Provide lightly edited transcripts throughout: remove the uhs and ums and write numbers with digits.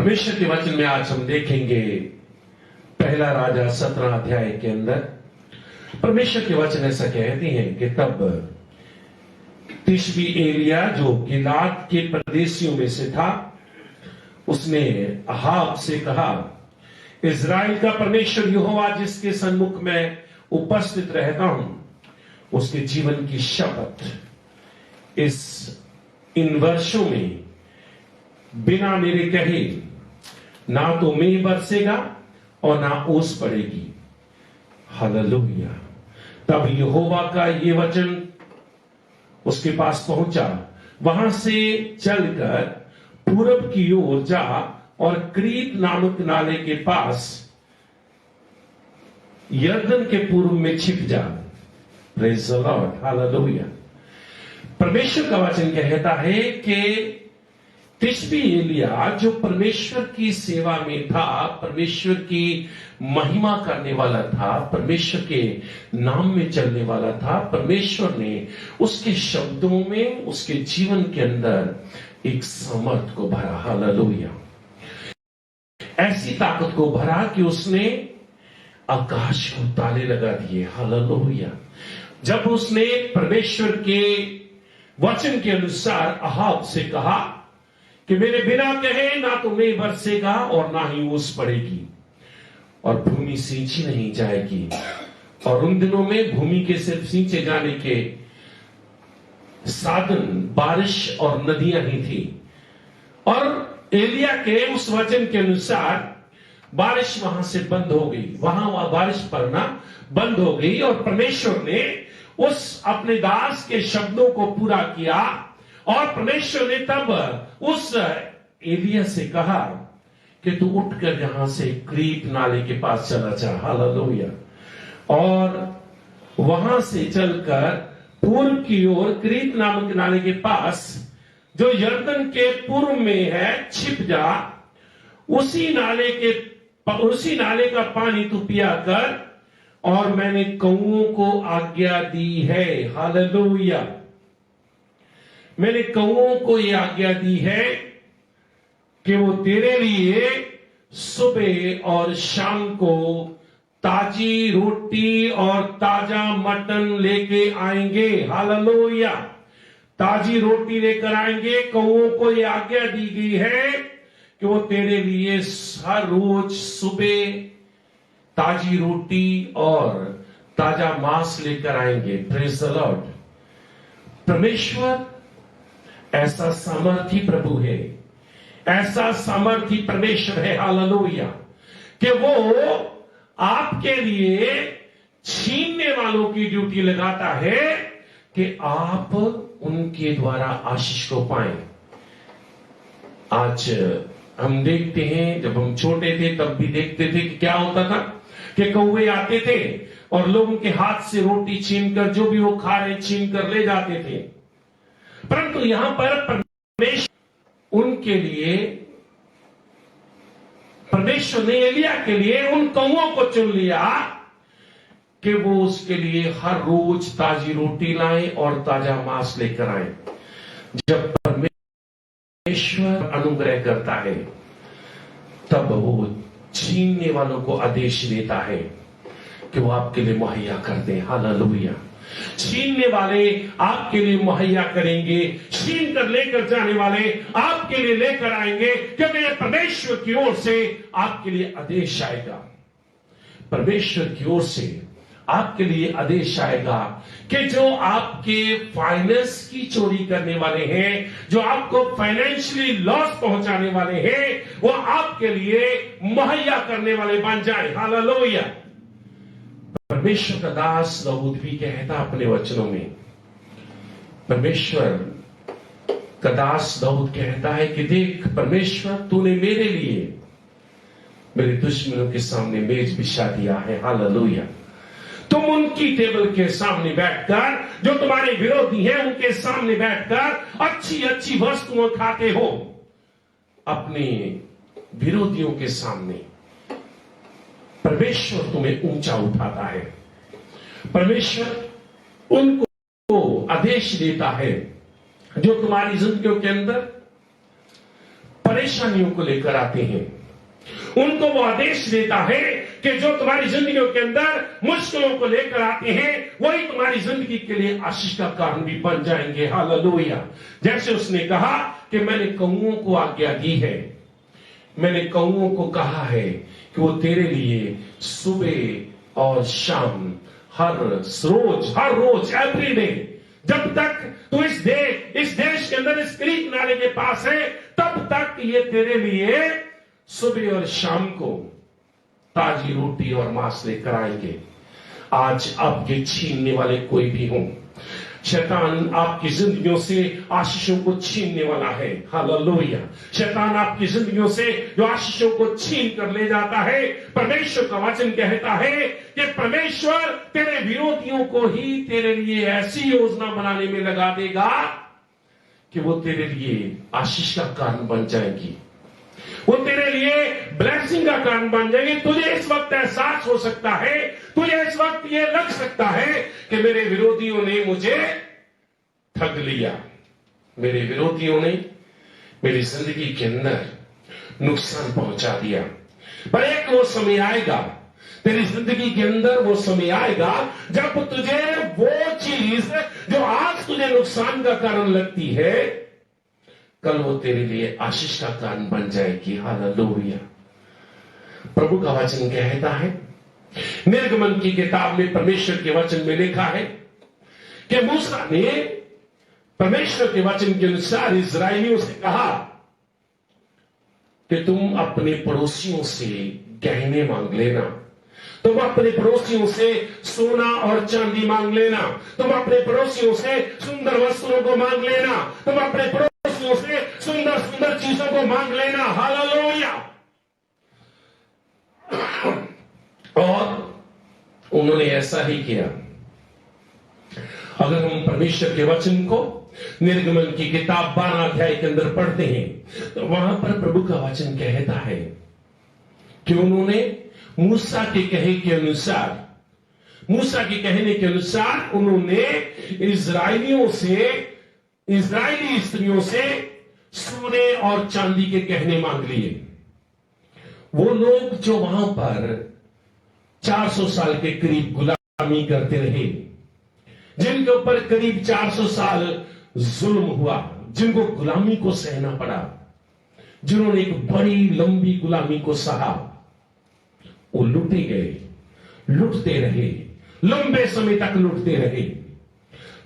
परमेश्वर के वचन में आज हम देखेंगे पहला राजा 17 अध्याय के अंदर परमेश्वर के वचन ऐसा कहते हैं कि तब तिशबी एलिया जो गिलाद के प्रदेशियों में से था, उसने अहाब से कहा, इज़राइल का परमेश्वर यहोवा जिसके सन्मुख में उपस्थित रहता हूं, उसके जीवन की शपथ, इन वर्षों में बिना मेरे कहे ना तो मेघ बरसेगा और ना ओस पड़ेगी। हालेलुया। तब यहोवा का ये वचन उसके पास पहुंचा, वहां से चलकर पूरब की ओर जा और क्रीत नामक नाले के पास यरदन के पूर्व में छिप जा। Praise the Lord. हालेलुया। परमेश्वर का वचन कहता है कि तिशबी एलिया जो परमेश्वर की सेवा में था, परमेश्वर की महिमा करने वाला था, परमेश्वर के नाम में चलने वाला था, परमेश्वर ने उसके शब्दों में, उसके जीवन के अंदर एक सामर्थ को भरा। हालेलुया। ऐसी ताकत को भरा कि उसने आकाश को ताले लगा दिए। हालेलुया। जब उसने परमेश्वर के वचन के अनुसार अहाब से कहा कि मेरे बिना कहे ना तो मेघ बरसेगा और ना ही ओस पड़ेगी और भूमि सींची नहीं जाएगी। और उन दिनों में भूमि के सिर्फ सींचे जाने के साधन बारिश और नदियां ही थी। और एलिया के उस वचन के अनुसार बारिश वहां से बंद हो गई, वहां बारिश पड़ना बंद हो गई। और परमेश्वर ने उस अपने दास के शब्दों को पूरा किया। और परमेश्वर ने तब उस एलिया से कहा कि तू उठकर यहां से क्रीत नाले के पास चला जा। हालेलुया। और वहां से चलकर पूर्व की ओर क्रीत नामक नाले के पास जो यरदन के पूर्व में है छिप जा। उसी नाले का पानी तू पिया कर, और मैंने कौओं को आज्ञा दी है। हालेलुया। मैंने कौओं को यह आज्ञा दी है कि वो तेरे लिए सुबह और शाम को ताजी रोटी और ताजा मटन लेके आएंगे। हालेलुया। ताजी रोटी लेकर आएंगे। कौओं को यह आज्ञा दी गई है कि वो तेरे लिए हर रोज सुबह ताजी रोटी और ताजा मांस लेकर आएंगे। Praise the Lord. परमेश्वर ऐसा सामर्थी प्रभु है, ऐसा सामर्थी परमेश्वर है। हालेलुया। कि वो आपके लिए छीनने वालों की ड्यूटी लगाता है कि आप उनके द्वारा आशीष को पाएं। आज हम देखते हैं, जब हम छोटे थे तब भी देखते थे कि क्या होता था कि कौवे आते थे और लोग उनके हाथ से रोटी छीनकर, जो भी वो खा रहे, छीनकर ले जाते थे। परंतु यहां पर परमेश्वर ने एलिया के लिए उन कौओं को चुन लिया कि वो उसके लिए हर रोज ताजी रोटी लाएं और ताजा मांस लेकर आए। जब परमेश्वर अनुग्रह करता है तब वो छीनने वालों को आदेश देता है कि वो आपके लिए मुहैया कर दें। हालेलुया। छीनने वाले आपके लिए मुहैया करेंगे, छीन कर लेकर जाने वाले आपके लिए लेकर आएंगे, क्योंकि ये परमेश्वर की ओर से आपके लिए आदेश आएगा। परमेश्वर की ओर से आपके लिए आदेश आएगा कि जो आपके फाइनेंस की चोरी करने वाले हैं, जो आपको फाइनेंशियली लॉस पहुंचाने वाले हैं, वो आपके लिए मुहैया करने वाले बन जाए। हालेलुया। परमेश्वर का दास दाऊद भी कहता अपने वचनों में, परमेश्वर का दास दाऊद कहता है कि देख परमेश्वर, तूने मेरे लिए मेरे दुश्मनों के सामने मेज बिछा दिया है। हालेलुया। तुम उनकी टेबल के सामने बैठकर, जो तुम्हारे विरोधी हैं उनके सामने बैठकर अच्छी अच्छी वस्तुएं खाते हो। अपने विरोधियों के सामने परमेश्वर तुम्हें ऊंचा उठाता है। परमेश्वर उनको आदेश देता है जो तुम्हारी जिंदगियों के अंदर परेशानियों को लेकर आते हैं, उनको वो आदेश देता है कि जो तुम्हारी जिंदगियों के अंदर मुश्किलों को लेकर आते हैं वही तुम्हारी जिंदगी के लिए आशीष का कारण भी बन जाएंगे। हालेलुया। जैसे उसने कहा कि मैंने कौओं को आज्ञा दी है, मैंने कौओं को कहा है कि वो तेरे लिए सुबह और शाम हर रोज एवरीडे, जब तक तू इस देश के अंदर इस क्रीक नाले के पास है तब तक ये तेरे लिए सुबह और शाम को ताजी रोटी और मांस लेकर आएंगे। आज आपके छीनने वाले कोई भी हों, शैतान आपकी जिंदगियों से आशीषों को छीनने वाला है। हालेलुया। शैतान आपकी जिंदगियों से जो आशीषों को छीन कर ले जाता है, परमेश्वर का वचन कहता है कि परमेश्वर तेरे विरोधियों को ही तेरे लिए ऐसी योजना बनाने में लगा देगा कि वो तेरे लिए आशीष का कारण बन जाएगी, वो तेरे लिए ब्लेसिंग का कारण बन जाएगी। तुझे इस वक्त एहसास हो सकता है, तुझे इस वक्त ये लग सकता है कि मेरे विरोधियों ने मुझे ठग लिया, मेरे विरोधियों ने मेरी जिंदगी के अंदर नुकसान पहुंचा दिया। पर एक वो समय आएगा तेरी जिंदगी के अंदर, वो समय आएगा जब तुझे वो चीज जो आज तुझे नुकसान का कारण लगती है कल वो तेरे लिए आशीष का कारण बन जाएगी। हालेलुया। प्रभु का वचन कहता है, निर्गमन की किताब में परमेश्वर के वचन में लिखा है कि मूसा ने परमेश्वर के वचन के अनुसार इस्राएलियों से कहा कि तुम अपने पड़ोसियों से गहने मांग लेना, तुम अपने पड़ोसियों से सोना और चांदी मांग लेना, तुम अपने पड़ोसियों से सुंदर वस्त्रों को मांग लेना, तुम अपने पड़ोसियों से सुंदर सुंदर चीजों को मांग लेना। हालेलुया। और उन्होंने ऐसा ही किया। अगर हम परमेश्वर के वचन को निर्गमन की किताब 12 अध्याय के अंदर पढ़ते हैं तो वहां पर प्रभु का वचन कहता है कि उन्होंने मूसा के कहे के अनुसार, मूसा के कहने के अनुसार उन्होंने इजरायलियों से, इजरायली स्त्रियों से सोने और चांदी के गहने मांग लिए। वो लोग जो वहां पर 400 साल के करीब गुलामी करते रहे, जिनके ऊपर करीब 400 साल जुल्म हुआ, जिनको गुलामी को सहना पड़ा, जिन्होंने एक बड़ी लंबी गुलामी को सहा, वो लूटे गए, लूटते रहे, लंबे समय तक लूटते रहे।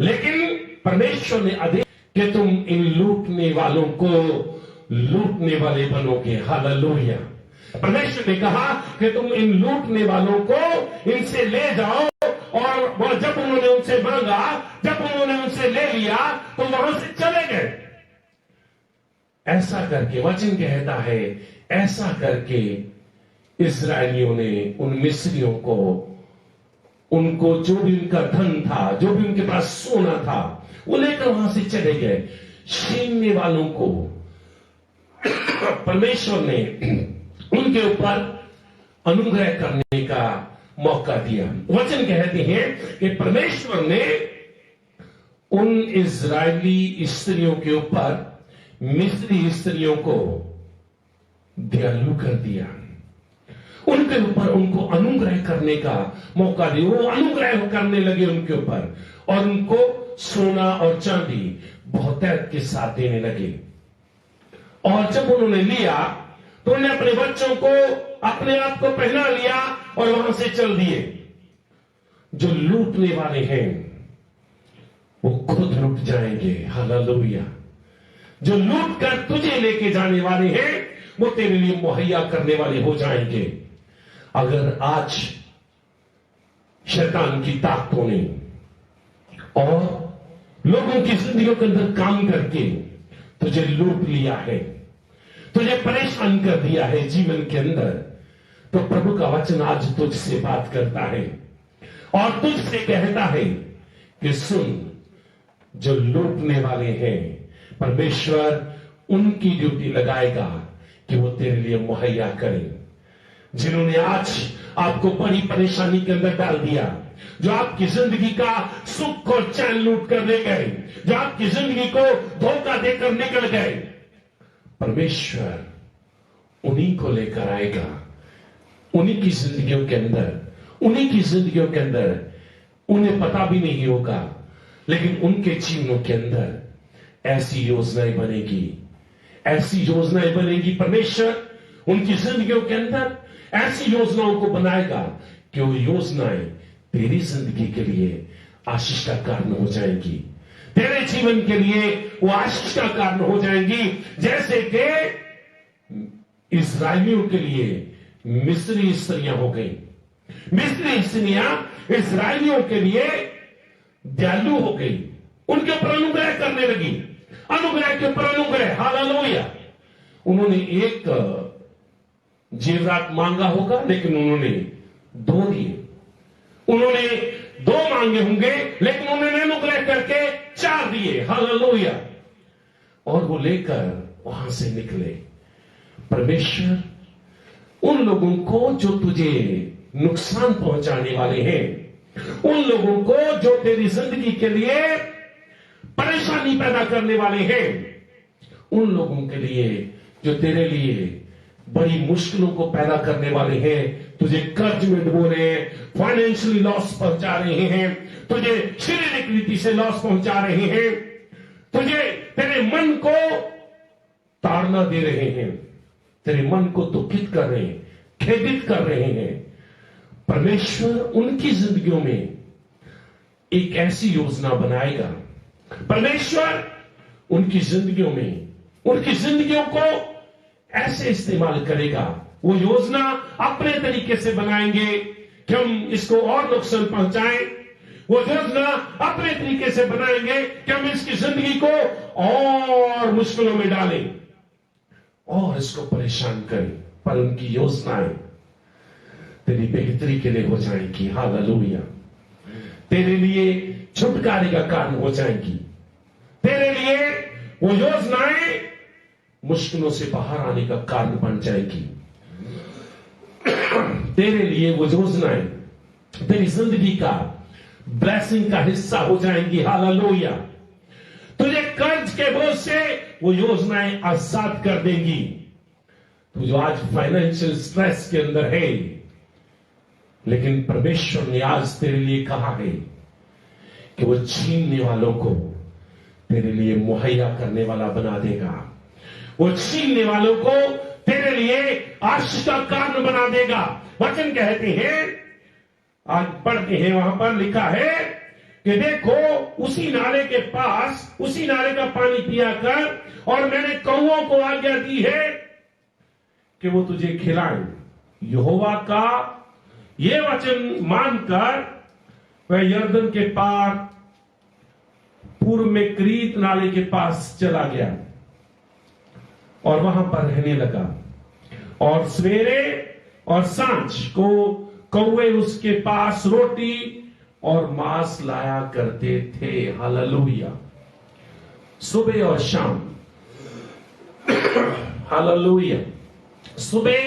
लेकिन परमेश्वर ने आदेश कि तुम इन लूटने वालों को लूटने वाले बनोगे। हालेलुया। परमेश्वर ने कहा कि तुम इन लूटने वालों को इनसे ले जाओ, और जब उन्होंने उनसे मांगा, जब उन्होंने उनसे ले लिया तो वहां से चले गए। ऐसा करके वचन कहता है, ऐसा करके इस्राएलियों ने उन मिस्रियों को, उनको जो भी उनका धन था, जो भी उनके पास सोना था, वो लेकर वहां से चले गए। छीनने वालों को परमेश्वर ने उनके ऊपर अनुग्रह करने का मौका दिया। वचन कहते हैं कि परमेश्वर ने उन इजरायली स्त्रियों के ऊपर मिस्री स्त्रियों को दयालु कर दिया, उनके ऊपर उनको अनुग्रह करने का मौका दिया। वो अनुग्रह करने लगे उनके ऊपर और उनको सोना और चांदी बहुतायत के साथ देने लगे। और जब उन्होंने लिया तो उन्होंने अपने बच्चों को, अपने आप को पहना लिया और वहां से चल दिए। जो लूटने वाले हैं वो खुद लूट जाएंगे। हालेलुया। जो लूट कर तुझे लेके जाने वाले हैं वो तेरे लिए मुहैया करने वाले हो जाएंगे। अगर आज शैतान की ताकतों ने और लोगों की जिंदगियों के अंदर काम करके तुझे लूट लिया है, तुझे परेशान कर दिया है जीवन के अंदर, तो प्रभु का वचन आज तुझसे बात करता है और तुझसे कहता है कि सुन, जो लूटने वाले हैं परमेश्वर उनकी ड्यूटी लगाएगा कि वो तेरे लिए मुहैया करें। जिन्होंने आज आपको बड़ी परेशानी के अंदर डाल दिया, जो आपकी जिंदगी का सुख और चैन लूट कर ले गए, जो आपकी जिंदगी को धोखा देकर निकल गए, परमेश्वर उन्हीं को लेकर आएगा, उन्हीं की जिंदगियों के अंदर, उन्हीं की जिंदगियों के अंदर उन्हें पता भी नहीं होगा, लेकिन उनके जीवनों के अंदर ऐसी योजनाएं बनेगी, ऐसी योजनाएं बनेगी। परमेश्वर उनकी जिंदगियों के अंदर ऐसी योजनाओं को बनाएगा कि वो योजनाएं तेरी जिंदगी के लिए आशीष का कारण हो जाएंगी, तेरे जीवन के लिए वो आशीष का कारण हो जाएंगी। जैसे कि इस्राएलियों के लिए मिस्री स्त्रियां हो गई, मिस्री स्त्रियां इस्राएलियों के लिए दयालु हो गई, उनके ऊपर अनुग्रह करने लगी, अनुग्रह के ऊपर अनुग्रह। हालेलुया। उन्होंने एक जेवरात मांगा होगा, लेकिन उन्होंने 2 दिए, उन्होंने 2 मांगे होंगे, लेकिन उन्होंने अनुग्रह करके 4 दिए। हालेलुया। और वो लेकर वहां से निकले। परमेश्वर उन लोगों को जो तुझे नुकसान पहुंचाने वाले हैं, उन लोगों को जो तेरी जिंदगी के लिए परेशानी पैदा करने वाले हैं, उन लोगों के लिए जो तेरे लिए बड़ी मुश्किलों को पैदा करने वाले हैं, तुझे कर्ज में डुबो रहे हैं, फाइनेंशियली लॉस पहुंचा रहे हैं, तुझे शारीरिक रीति से लॉस पहुंचा रहे हैं, तुझे तेरे मन को ताड़ना दे रहे हैं, तेरे मन को दुखित कर रहे हैं, खेदित कर रहे हैं। परमेश्वर उनकी जिंदगियों में एक ऐसी योजना बनाएगा। परमेश्वर उनकी जिंदगियों में, उनकी जिंदगियों को ऐसे इस्तेमाल करेगा। वो योजना अपने तरीके से बनाएंगे कि हम इसको और नुकसान पहुंचाएं, वो योजना अपने तरीके से बनाएंगे कि हम इसकी जिंदगी को और मुश्किलों में डालें और इसको परेशान करें। पर उनकी योजनाएं तेरी बेहतरी के लिए हो जाएंगी। हालेलुया। तेरे लिए छुटकारे का कारण हो जाएंगी, तेरे लिए वो योजनाएं मुश्किलों से बाहर आने का कारण बन जाएगी, तेरे लिए वो योजनाएं तेरी जिंदगी का ब्लेसिंग का हिस्सा हो जाएंगी। हालेलुया। तुझे कर्ज के बोझ से वो योजनाएं आजाद कर देंगी। तू जो आज फाइनेंशियल स्ट्रेस के अंदर है, लेकिन परमेश्वर ने आज तेरे लिए कहा है कि वो छीनने वालों को तेरे लिए मुहैया करने वाला बना देगा, वो छीनने वालों को तेरे लिए आशीष का कारण बना देगा। वचन कहते हैं, आज पढ़ते हैं, वहां पर लिखा है कि देखो उसी नाले के पास, उसी नाले का पानी पिया कर, और मैंने कौओं को आज्ञा दी है कि वो तुझे खिलाएं। यहोवा का ये वचन मानकर वह यरदन के पार पूर्व में क्रीत नाले के पास चला गया और वहां पर रहने लगा। और सवेरे और सांझ को कौवे उसके पास रोटी और मांस लाया करते थे। हालेलुया। सुबह और शाम, हालेलुया, सुबह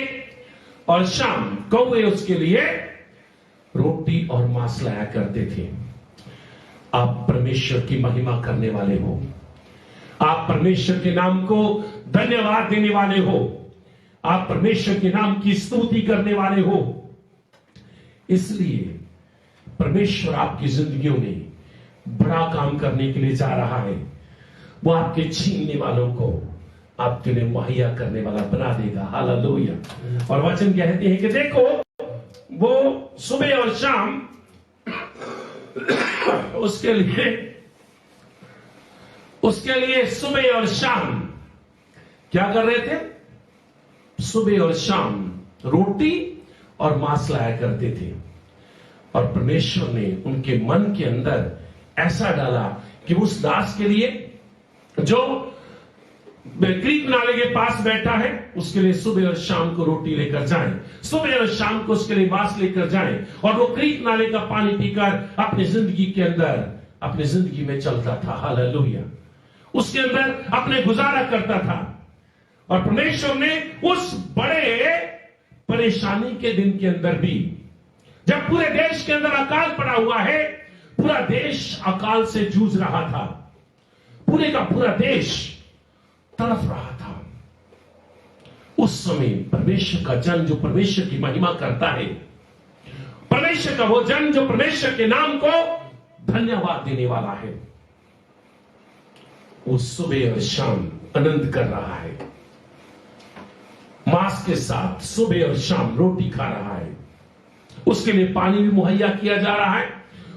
और शाम कौवे उसके लिए रोटी और मांस लाया करते थे। आप परमेश्वर की महिमा करने वाले हो, आप परमेश्वर के नाम को धन्यवाद देने वाले हो, आप परमेश्वर के नाम की स्तुति करने वाले हो। इसलिए परमेश्वर आपकी जिंदगियों में बड़ा काम करने के लिए जा रहा है। वो आपके छीनने वालों को आपके लिए मुहैया करने वाला बना देगा। हालेलुया। और वचन कहते हैं कि देखो वो सुबह और शाम उसके लिए सुबह और शाम क्या कर रहे थे? सुबह और शाम रोटी और मांस लाया करते थे। और परमेश्वर ने उनके मन के अंदर ऐसा डाला कि उस दास के लिए जो क्रीत नाले के पास बैठा है, उसके लिए सुबह और शाम को रोटी लेकर जाएं, सुबह और शाम को उसके लिए मांस लेकर जाएं, और वो क्रीत नाले का पानी पीकर अपनी जिंदगी के अंदर, अपनी जिंदगी में चलता था। हालेलुया। उसके अंदर अपने गुजारा करता था। और परमेश्वर ने उस बड़े परेशानी के दिन के अंदर भी, जब पूरे देश के अंदर अकाल पड़ा हुआ है, पूरा देश अकाल से जूझ रहा था, पूरे का पूरा देश तड़फ रहा था, उस समय परमेश्वर का जन जो परमेश्वर की महिमा करता है, परमेश्वर का वो जन जो परमेश्वर के नाम को धन्यवाद देने वाला है, वो सुबह और शाम आनंद कर रहा है, मांस के साथ सुबह और शाम रोटी खा रहा है, उसके लिए पानी भी मुहैया किया जा रहा है,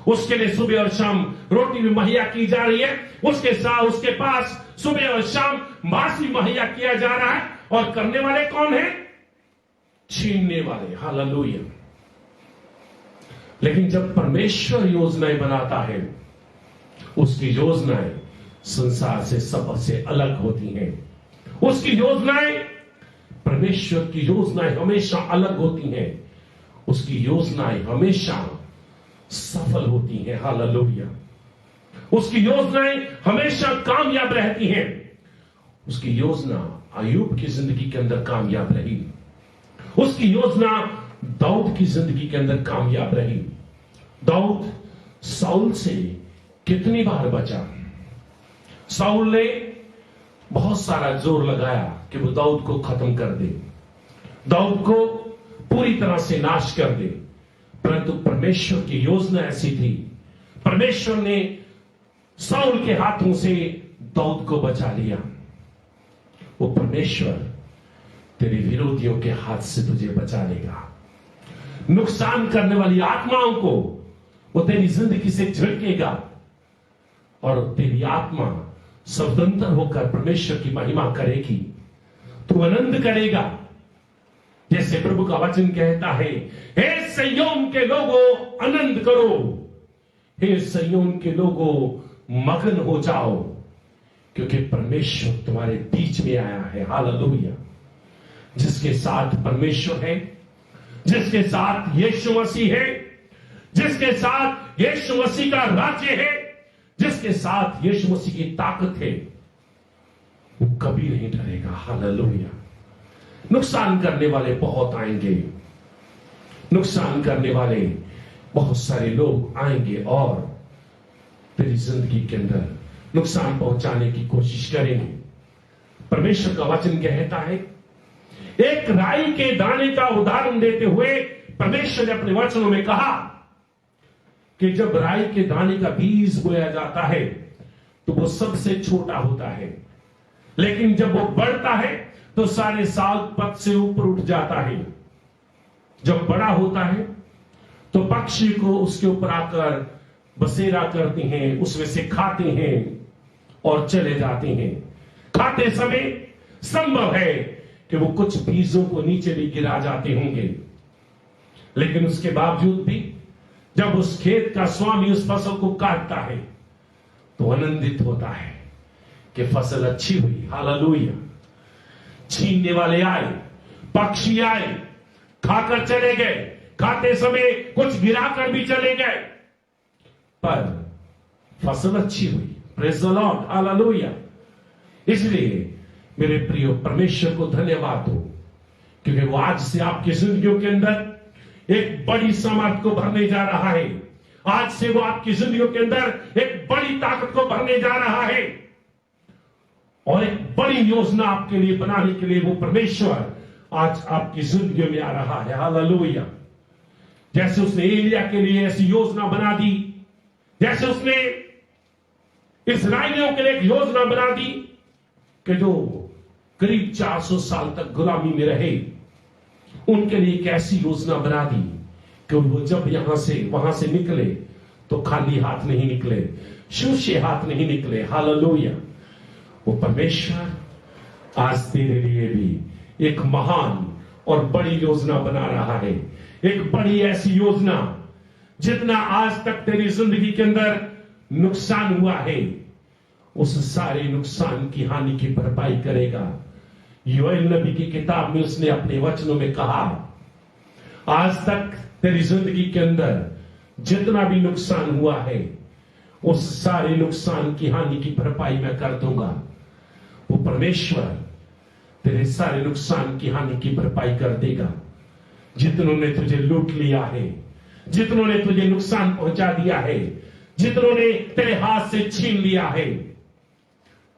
उसके लिए सुबह और शाम रोटी भी मुहैया की जा रही है, उसके साथ उसके पास सुबह और शाम मांस भी मुहैया किया जा रहा है। और करने वाले कौन है? छीनने वाले। हालेलुया। लेकिन जब परमेश्वर योजनाएं बनाता है, उसकी योजनाएं संसार से सबसे अलग होती हैं। उसकी योजनाएं, परमेश्वर की योजनाएं हमेशा अलग होती हैं। उसकी योजनाएं हमेशा सफल होती हैं। हालेलुया। उसकी योजनाएं हमेशा कामयाब रहती हैं। उसकी योजना अय्यूब की जिंदगी के अंदर कामयाब रही, उसकी योजना दाऊद की जिंदगी के अंदर कामयाब रही। दाऊद साउल से कितनी बार बचा? साउल ने बहुत सारा जोर लगाया कि वो दाऊद को खत्म कर दे, दाऊद को पूरी तरह से नाश कर दे, परंतु परमेश्वर की योजना ऐसी थी, परमेश्वर ने साउल के हाथों से दाऊद को बचा लिया। वो परमेश्वर तेरे विरोधियों के हाथ से तुझे बचा लेगा। नुकसान करने वाली आत्माओं को वो तेरी जिंदगी से झिड़केगा और तेरी आत्मा स्वतंत्र होकर परमेश्वर की महिमा करेगी। तू आनंद करेगा। जैसे प्रभु का वचन कहता है, हे सिय्योन के लोगों आनंद करो, हे सिय्योन के लोगों मगन हो जाओ, क्योंकि परमेश्वर तुम्हारे बीच में आया है। हालेलुया। जिसके साथ परमेश्वर है, जिसके साथ यीशु मसीह है, जिसके साथ यीशु मसीह का राज्य है, जिसके साथ यीशु मसीह की ताकत है, वो कभी नहीं डरेगा। हालेलुया। नुकसान करने वाले बहुत आएंगे, नुकसान करने वाले बहुत सारे लोग आएंगे और तेरी जिंदगी के अंदर नुकसान पहुंचाने की कोशिश करेंगे। परमेश्वर का वचन कहता है, एक राई के दाने का उदाहरण देते हुए परमेश्वर ने अपने वचनों में कहा कि जब राई के दाने का बीज बोया जाता है तो वो सबसे छोटा होता है, लेकिन जब वो बढ़ता है तो सारे साग पत से ऊपर उठ जाता है। जब बड़ा होता है तो पक्षी को उसके ऊपर आकर बसेरा करते हैं, उसमें से खाते हैं और चले जाते हैं। खाते समय संभव है कि वो कुछ बीजों को नीचे भी गिरा जाते होंगे, लेकिन उसके बावजूद भी जब उस खेत का स्वामी उस फसल को काटता है तो आनंदित होता है कि फसल अच्छी हुई। हालेलुया। छीनने वाले आए, पक्षी आए, खाकर चले गए, खाते समय कुछ गिराकर भी चले गए, पर फसल अच्छी हुई। Praise the Lord. हालेलुया। इसलिए मेरे प्रिय परमेश्वर को धन्यवाद दो, क्योंकि वो आज से आपकी जिंदगियों के अंदर एक बड़ी सामर्थ को भरने जा रहा है। आज से वो आपकी जिंदगियों के अंदर एक बड़ी ताकत को भरने जा रहा है और एक बड़ी योजना आपके लिए बनाने के लिए वो परमेश्वर आज आपकी जिंदगी में आ रहा है। हालेलुया। जैसे उसने एलिया के लिए ऐसी योजना बना दी, जैसे उसने इस्राएलियों के लिए एक योजना बना दी कि जो करीब 400 साल तक गुलामी में रहे, उनके लिए एक ऐसी योजना बना दी कि वो जब यहां से वहां से निकले तो खाली हाथ नहीं निकले, शूशे हाथ नहीं निकले। हालेलुया। वो परमेश्वर आज तेरे लिए भी एक महान और बड़ी योजना बना रहा है। एक बड़ी ऐसी योजना, जितना आज तक तेरी जिंदगी के अंदर नुकसान हुआ है, उस सारे नुकसान की हानि की भरपाई करेगा। योएल नबी की किताब में उसने अपने वचनों में कहा, आज तक तेरी जिंदगी के अंदर जितना भी नुकसान हुआ है, उस सारे नुकसान की हानि की भरपाई मैं कर दूंगा। वो परमेश्वर तेरे सारे नुकसान की हानि की भरपाई कर देगा। जितनों ने तुझे लूट लिया है, जितनों ने तुझे नुकसान पहुंचा दिया है, जितनों ने तेरे हाथ से छीन लिया है,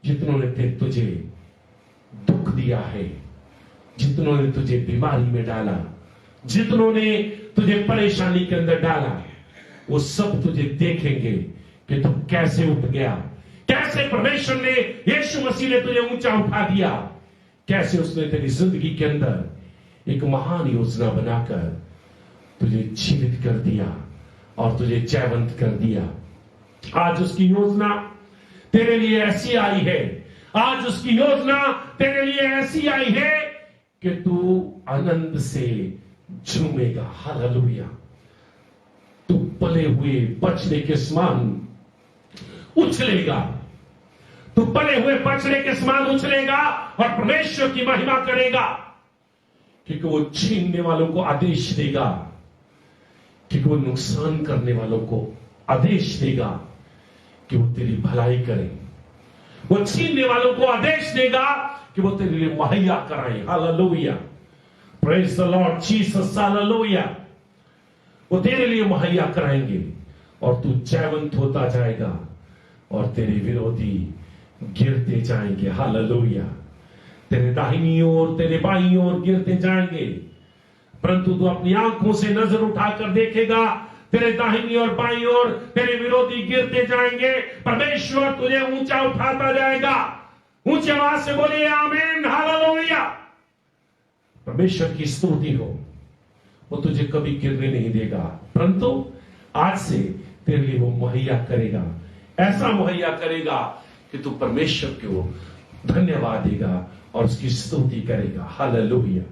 जितनों ने तुझे दुख दिया है, जितनों ने तुझे बीमारी में डाला, जितनों ने तुझे परेशानी के अंदर डाला, वो सब तुझे देखेंगे कि तू कैसे उठ गया, कैसे परमेश्वर ने, यीशु मसीह ने तुझे ऊंचा उठा दिया, कैसे उसने तेरी जिंदगी के अंदर एक महान योजना बनाकर तुझे जीवित कर दिया और तुझे जयवंत कर दिया। आज उसकी योजना तेरे लिए ऐसी आई है, आज उसकी योजना तेरे लिए ऐसी आई है कि तू आनंद से झूमेगा। हालेलुया। तू पले हुए बछड़े के समान उछलेगा, तू पले हुए बछड़े के समान उछलेगा और परमेश्वर की महिमा करेगा, क्योंकि वो छीनने वालों को आदेश देगा, क्योंकि वो नुकसान करने वालों को आदेश देगा कि वो तेरी भलाई करें, वो छीनने वालों को आदेश देगा कि वो तेरे लिए मुहैया कराएं। Hallelujah, praise the Lord Jesus, hallelujah. वो तेरे लिए मुहैया कराएंगे और तू जयवंत होता जाएगा और तेरे विरोधी गिरते जाएंगे। हालेलुया। तेरे दाहिनी ओर, तेरे बाईं ओर गिरते जाएंगे, परंतु तू अपनी आंखों से नजर उठाकर देखेगा, तेरे दाहिनी और बाईं ओर तेरे विरोधी गिरते जाएंगे, परमेश्वर तुझे ऊंचा उठाता जाएगा। ऊंची आवाज से बोलिए आमीन, हालेलुया। परमेश्वर की स्तुति हो। वो तुझे कभी गिरने नहीं देगा, परंतु आज से तेरे लिए वो मुहैया करेगा, ऐसा मुहैया करेगा कि तू परमेश्वर को धन्यवाद देगा और उसकी स्तुति करेगा। हालेलुया।